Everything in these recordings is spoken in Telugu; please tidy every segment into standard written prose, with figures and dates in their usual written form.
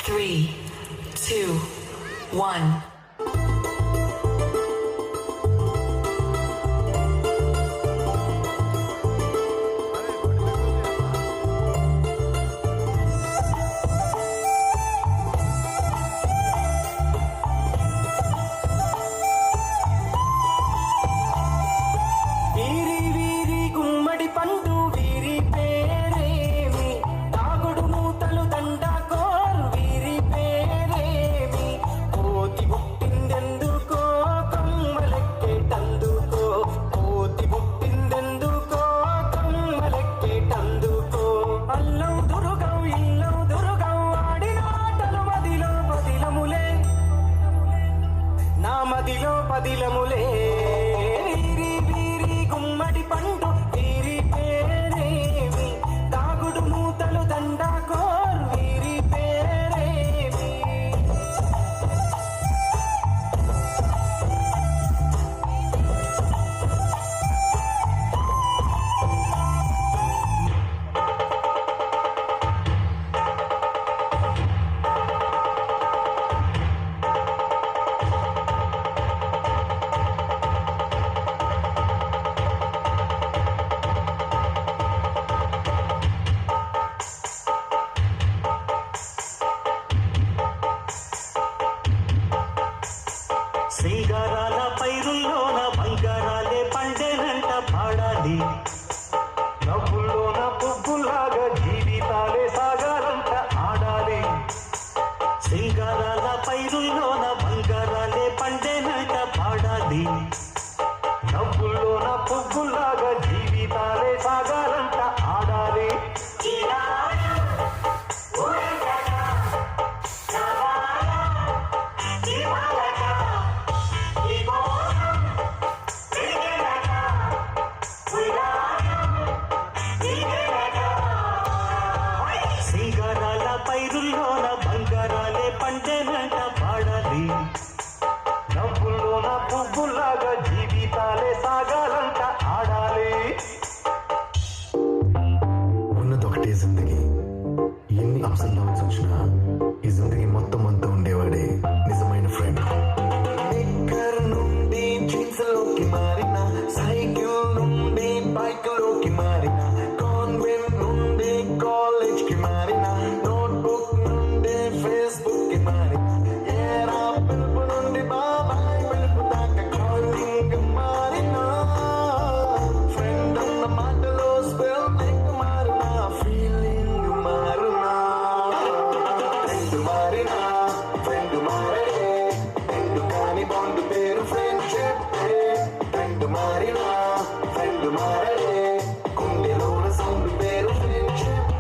3, 2, 1. పదిలో పదిలములే వీరి వీరి గుమ్మడి పండు వీరి పేరేమి దాగుడు మూతలు దండాకోర్ వీరి పేరేమి సింగారాల పైరుల్లోన బంగారాలే పండేనంట పాడాలి నవ్వుల్లోన పువ్వులాగా జీవితాలే సాగాలంట ఆడాలి సింగారాల పైరుల్లోన బంగారాలే పండేనంట పాడాలి నవ్వుల్లోన పువ్వులాగా జీవితాలే సాగాలంట ఆడాలి సింగారాల పైరుల్లోన బంగారాలే పండేనంట పాడాలి నవ్వుల్లోన పువ్వులాగా జీవితాలే సాగాలంట ఆడాలి. ఉన్నదొకటే జిందగీ, ఎన్ని అప్స్ అండ్ డౌన్స్ వచ్చినా ఈ జిందగీ మొత్తం అంతా ఉండేవాడే నిజమైన ఫ్రెండ్. నిక్కర్ నుండి జీన్స్ లోకి మారిన, సైకిల్ నుండి బైక్ లోకి మారిన, కాన్వెంట్ నుండి కాలేజ్ కి మారిన, నోట్బుక్ నుండి ఫేస్బుక్ కి మారిన, ఏరా పిలుపు నుండి బాబాయ్ పిలుపు దాకా కాలింగ్ మారిన, ఫ్రెండ్ అన్న మాటలో స్పెల్లింగ్ మారిన, ఫీలింగ్ మారిన, ఫ్రెండ్ మారడే, ఫ్రెండ్ కాని బాండ్ పేరు ఫ్రెండ్షిప్. ఫ్రెండ్ మారినా ఫ్రెండ్ మారడే, గుండెలోన సౌండ్ పేరు ఫ్రెండ్షిప్.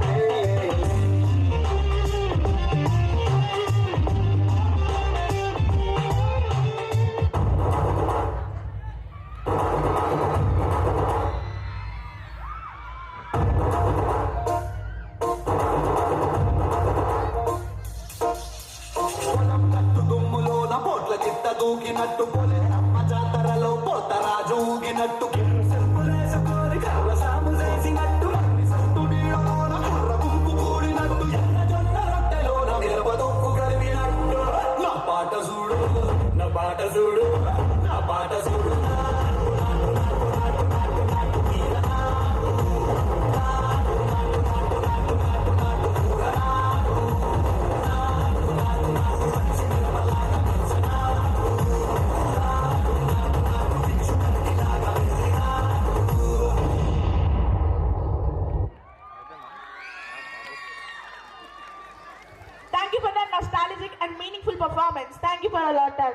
దుమ్ములోన పోట్ల చిత్త దూకినట్టు, పొలే అమ్మ జాతరలో పోతరాజు ఊగినట్టు, చెప్పులేసుకొని కర్ర సాము చేసినట్టు, సంతు నీడలోన కర్ర గుంపు కూడినట్టు, ఎన్న జొన్న రొట్టెలోన మిరప దొక్కు కలిపినట్టు. నా పాట చూడు, నా పాట చూడు, నా పాట చూడు. Thank you for that nostalgic and meaningful performance. Thank you for a lot of